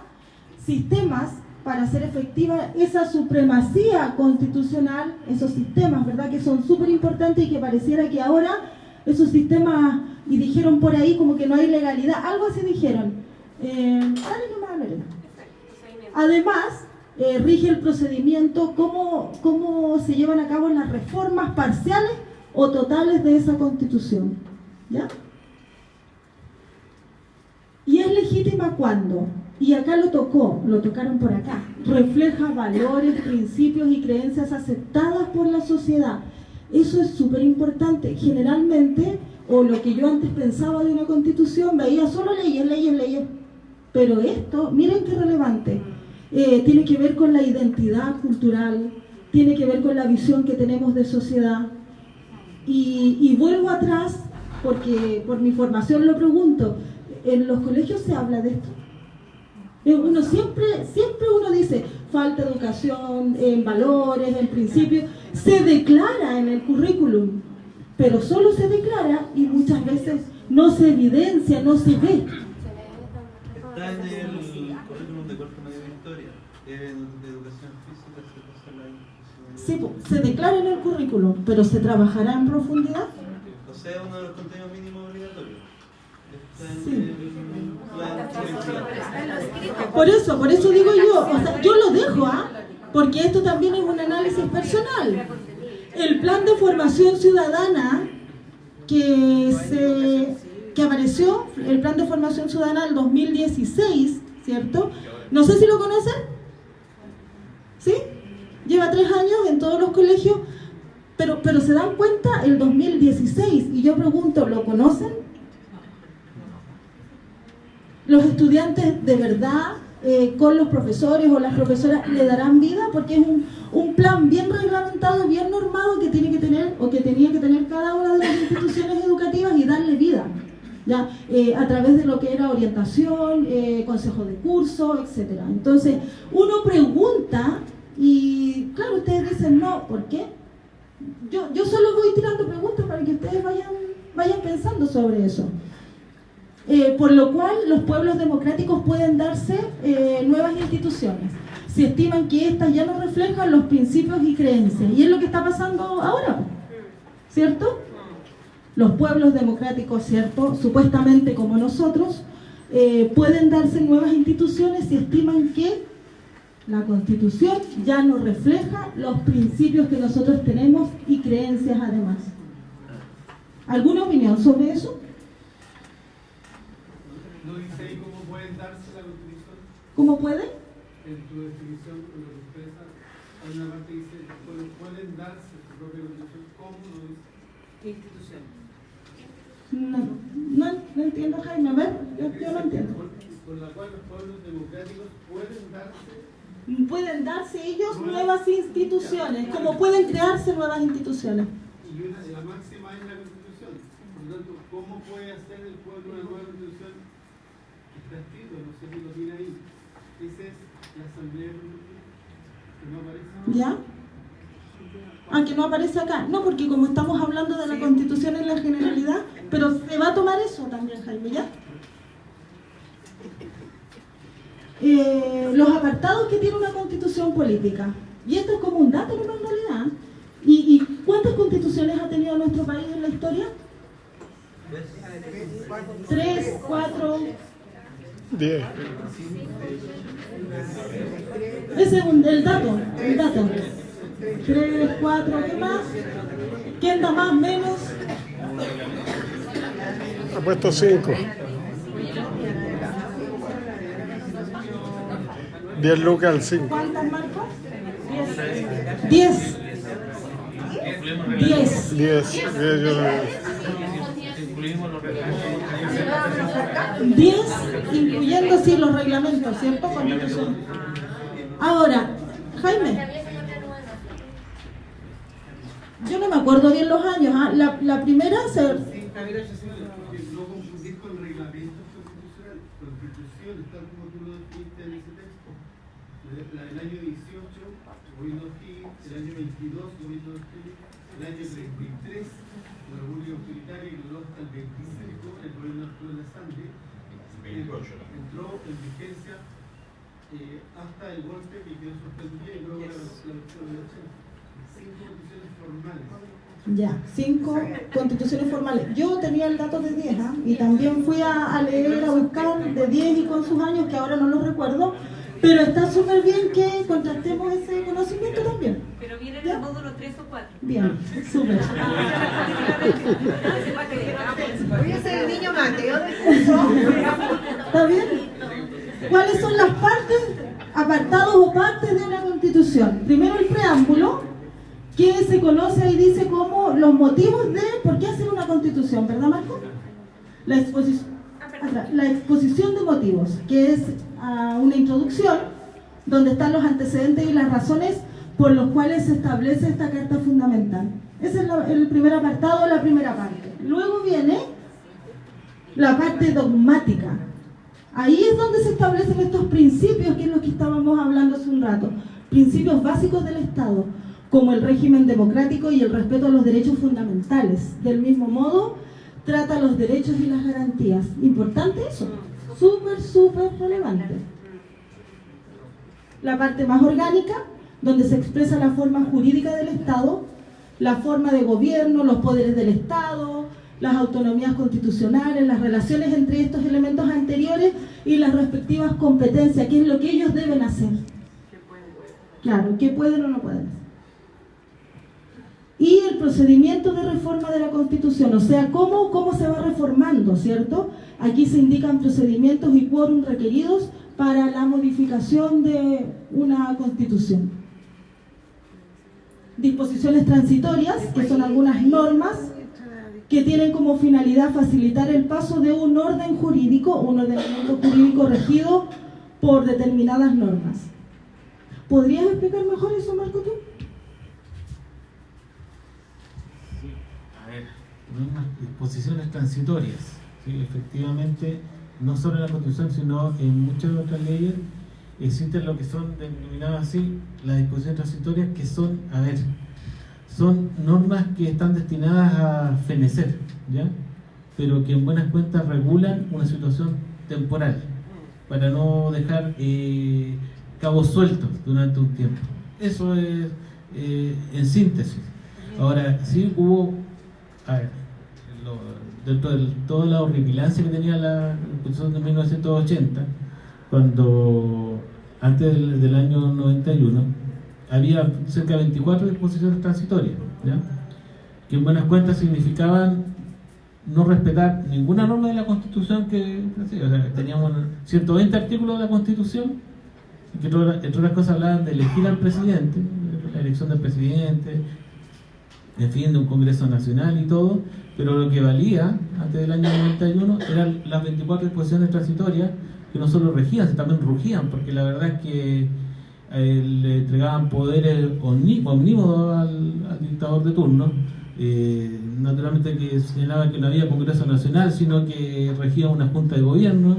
sistemas para hacer efectiva esa supremacía constitucional, esos sistemas, ¿verdad?, que son súper importantes y que pareciera que ahora esos sistemas, y dijeron por ahí como que no hay legalidad, algo así dijeron. Dale nomás, Lorena. Además, rige el procedimiento, cómo se llevan a cabo las reformas parciales o totales de esa constitución. ¿Ya? Y es legítima cuando, y acá lo tocaron por acá, refleja valores, principios y creencias aceptadas por la sociedad. Eso es súper importante. Generalmente, o lo que yo antes pensaba de una constitución, veía solo leyes. Pero esto, miren qué relevante, tiene que ver con la identidad cultural, tiene que ver con la visión que tenemos de sociedad. Y vuelvo atrás, porque por mi formación lo pregunto, ¿en los colegios se habla de esto? Uno siempre uno dice, falta educación en valores, en principios, se declara en el currículum, pero solo se declara y muchas veces no se evidencia, no se ve. Está en el currículum de cuarto medio de historia, de educación física, Sí, se declara en el currículum, pero ¿se trabajará en profundidad? O sea, uno de los contenidos mínimos obligatorios. Sí. Por eso digo yo, o sea, yo lo dejo, porque esto también es un análisis personal. El plan de formación ciudadana que apareció, el plan de formación ciudadana del 2016, ¿cierto? No sé si lo conocen, ¿sí? Lleva 3 años en todos los colegios, pero se dan cuenta el 2016, y yo pregunto, ¿lo conocen? Los estudiantes de verdad, con los profesores o las profesoras, le darán vida, porque es un plan bien reglamentado, bien normado que tiene que tener, o que tenía que tener cada una de las instituciones educativas y darle vida, ¿ya? A través de lo que era orientación, consejo de curso, etc. Entonces, uno pregunta y, claro, ustedes dicen no, ¿por qué? Yo solo voy tirando preguntas para que ustedes vayan pensando sobre eso. Por lo cual los pueblos democráticos pueden darse nuevas instituciones si estiman que éstas ya no reflejan los principios y creencias, y es lo que está pasando ahora, ¿cierto? Los pueblos democráticos, ¿cierto?, supuestamente como nosotros, pueden darse nuevas instituciones si estiman que la Constitución ya no refleja los principios que nosotros tenemos y creencias además. ¿Alguna opinión sobre eso? ¿No dice ahí cómo pueden darse la Constitución? ¿Cómo pueden? En tu definición, cuando lo expresas, hay una parte que dice, pueden darse su propia Constitución. ¿Cómo lo dice? ¿Qué institución? No entiendo, Jaime. A ver, yo no entiendo. Por la cual los pueblos democráticos pueden darse ellos nuevas instituciones, como pueden crearse nuevas instituciones. Y la máxima es la Constitución. Por lo tanto, ¿cómo puede hacer el pueblo una nueva Constitución? Está escrito, no sé si lo tiene ahí. Esa es la Asamblea que no aparece. ¿Ya? Que no aparece acá. No, porque como estamos hablando de la Constitución en la generalidad, pero se va a tomar eso también, Jaime, ¿ya? Los apartados que tiene una Constitución política. Y esto es como un dato en realidad. ¿Y cuántas constituciones ha tenido nuestro país en la historia? 3, 4... 10. Ese es el dato. 3, 4, ¿qué más? ¿Quién da más, menos? Ha puesto 5. 10 lucas al 5. ¿Cuántas, Marco? 10. 10, incluyendo sí los reglamentos, ¿cierto? Constitución. Ahora, Jaime, yo no me acuerdo bien los años. La primera se... No confundir con reglamentos constitucionales. Constitución, tal como tú lo definiste en ese texto. La del año 18, gobierno Higgins, el año 22, gobierno Higgins, el año 33, la República Autoritaria, y luego hasta el 25, el gobierno Arturo Alessandri, entró en vigencia hasta el golpe que quedó suspendido y luego la versión de 80. 5 constituciones formales. Ya, 5 constituciones formales. Yo tenía el dato de 10, y también fui a leer, a buscar de 10 y con sus años, que ahora no los recuerdo, pero está súper bien que contrastemos ese conocimiento también. Pero viene en el módulo 3 o 4. Bien, súper. Voy a ser el niño Mateo del curso. ¿Está bien? ¿Cuáles son las partes, apartados o partes de una constitución? Primero el preámbulo, que se conoce y dice como los motivos de por qué hacer una constitución, ¿verdad, Marco? La exposición de motivos, que es una introducción donde están los antecedentes y las razones por los cuales se establece esta Carta Fundamental. Ese es el primer apartado, la primera parte. Luego viene la parte dogmática. Ahí es donde se establecen estos principios, que es lo que estábamos hablando hace un rato. Principios básicos del Estado, como el régimen democrático y el respeto a los derechos fundamentales. Del mismo modo, trata los derechos y las garantías. Importante eso. Súper, súper relevante. La parte más orgánica, donde se expresa la forma jurídica del Estado, la forma de gobierno, los poderes del Estado, las autonomías constitucionales, las relaciones entre estos elementos anteriores y las respectivas competencias, qué es lo que ellos deben hacer. Claro, qué pueden o no pueden hacer. Y el procedimiento de reforma de la Constitución, o sea, cómo se va reformando, ¿cierto? Aquí se indican procedimientos y quórum requeridos para la modificación de una Constitución. Disposiciones transitorias, que son algunas normas que tienen como finalidad facilitar el paso de un orden jurídico, un ordenamiento jurídico regido por determinadas normas. ¿Podrías explicar mejor eso, Marco, tú? A ver, normas, disposiciones transitorias. Sí, efectivamente, no solo en la Constitución, sino en muchas otras leyes existen lo que son denominadas así las disposiciones transitorias, que son, a ver, son normas que están destinadas a fenecer, ¿ya? Pero que en buenas cuentas regulan una situación temporal para no dejar cabos sueltos durante un tiempo. Eso es en síntesis. Ahora, sí hubo, a ver, dentro de toda la horripilancia que tenía la Constitución de 1980, cuando antes del año 91 había cerca de 24 disposiciones transitorias, ¿ya? Que en buenas cuentas significaban no respetar ninguna norma de la Constitución o sea, teníamos 120 artículos de la Constitución que entre otras cosas hablaban de elegir al presidente, la elección del presidente, en fin, de un Congreso Nacional y todo, pero lo que valía antes del año 91 eran las 24 disposiciones transitorias, que no solo regían, sino también rugían, porque la verdad es que le entregaban poderes omnímodos al dictador de turno. Naturalmente que señalaba que no había Congreso Nacional, sino que regía una junta de gobierno,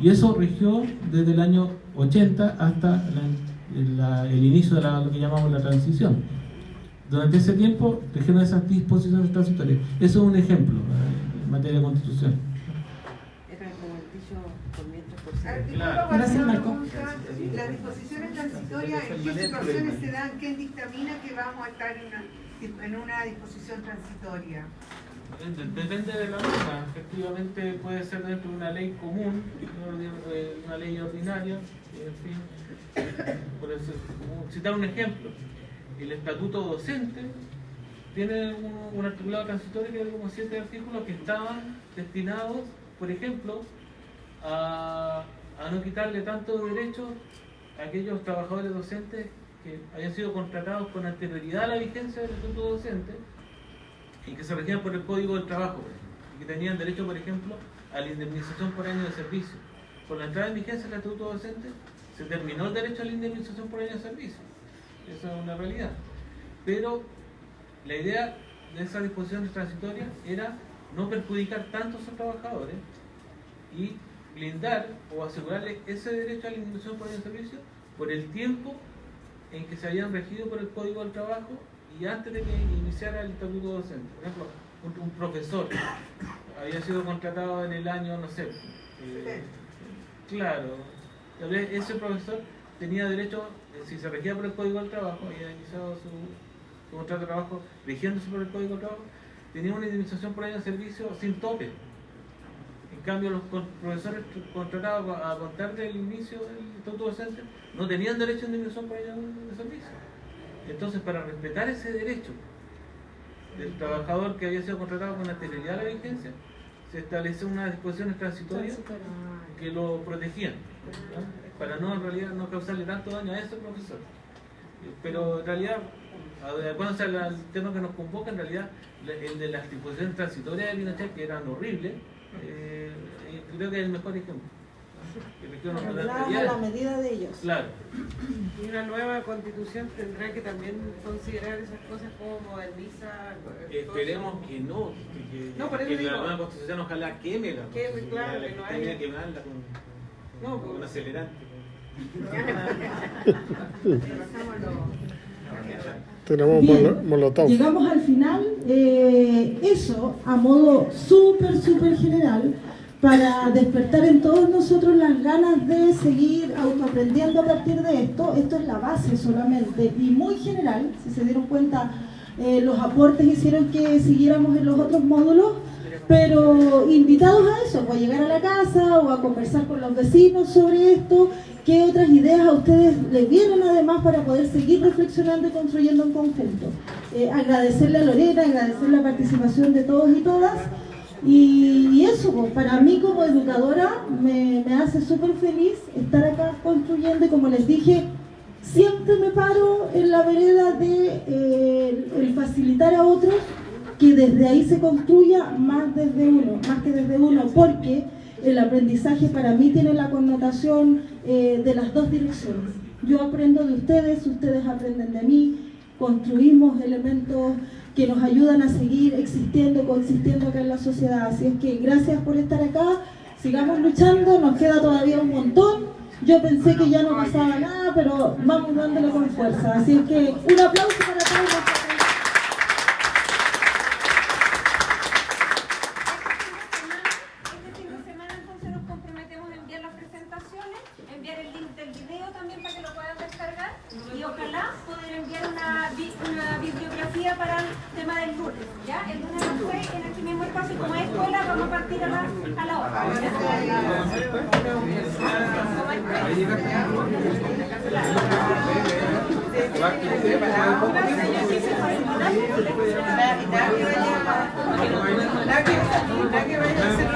y eso rigió desde el año 80 hasta el inicio de lo que llamamos la transición. Durante ese tiempo rigieron esas disposiciones transitorias. Eso es un ejemplo en materia de constitución. Era como el dicho por mientras por Gracias, Marco. Las disposiciones transitorias, ¿en qué situaciones se dan? ¿Quién dictamina que vamos a estar en una disposición transitoria? Depende de la norma. Efectivamente puede ser dentro de una ley común, una ley ordinaria, en fin. Por eso, citar un ejemplo, el estatuto docente tiene un articulado transitorio que hay como 7 artículos que estaban destinados, por ejemplo, a no quitarle tantos derechos a aquellos trabajadores docentes que hayan sido contratados con anterioridad a la vigencia del estatuto docente y que se regían por el Código del Trabajo, y que tenían derecho, por ejemplo, a la indemnización por año de servicio. Con la entrada en vigencia del estatuto docente se terminó el derecho a la indemnización por año de servicio. Esa es una realidad. Pero la idea de esas disposiciones transitorias era no perjudicar tanto a esos trabajadores y blindar o asegurarles ese derecho a la indemnización por año de servicio por el tiempo en que se habían regido por el Código del Trabajo y antes de que iniciara el estatuto docente. Por ejemplo, un profesor había sido contratado en el año, no sé, claro, tal vez ese profesor tenía derecho, si se regía por el Código del Trabajo, había iniciado su contrato de trabajo rigiéndose por el Código del Trabajo, tenía una indemnización por año de servicio sin tope. En cambio, los profesores contratados a contar del inicio del estatuto docente no tenían derecho a indemnización por año de servicio. Entonces, para respetar ese derecho del trabajador que había sido contratado con anterioridad a la vigencia, se estableció unas disposiciones transitorias que lo protegían, ¿no? Para no, en realidad, no causarle tanto daño a ese profesor. Pero en realidad, acuérdense al tema que nos convoca, en realidad, el de las disposiciones transitorias de Pinochet, que eran horribles, creo que es el mejor ejemplo. A la medida de ellos. Claro. Y una nueva constitución tendrá que también considerar esas cosas como moderniza. Esperemos que no. Que la nueva constitución ojalá queme la constitución. Claro, que no haya. Quemarla con un acelerante. Tenemos molotov. Llegamos al final, eso a modo súper general, para despertar en todos nosotros las ganas de seguir autoaprendiendo a partir de esto. Esto es la base solamente y muy general. Si se dieron cuenta, los aportes hicieron que siguiéramos en los otros módulos, pero invitados a eso, o a llegar a la casa o a conversar con los vecinos sobre esto. ¿Qué otras ideas a ustedes les vienen además para poder seguir reflexionando y construyendo en conjunto? Agradecerle a Lorena, agradecer la participación de todos y todas. Y eso, pues, para mí como educadora me hace súper feliz estar acá construyendo, y como les dije, siempre me paro en la vereda de el facilitar a otros que desde ahí se construya más que desde uno, porque el aprendizaje para mí tiene la connotación de las dos direcciones. Yo aprendo de ustedes, ustedes aprenden de mí, construimos elementos que nos ayudan a seguir existiendo, coexistiendo acá en la sociedad. Así es que gracias por estar acá, sigamos luchando, nos queda todavía un montón. Yo pensé que ya no pasaba nada, pero vamos dándole con fuerza. Así es que un aplauso para todos. Y ojalá poder enviar una bibliografía para el tema del lunes, ¿ya? El lunes no fue en este mismo espacio, como es escuela, vamos a partir a la hora. La que vaya a hacer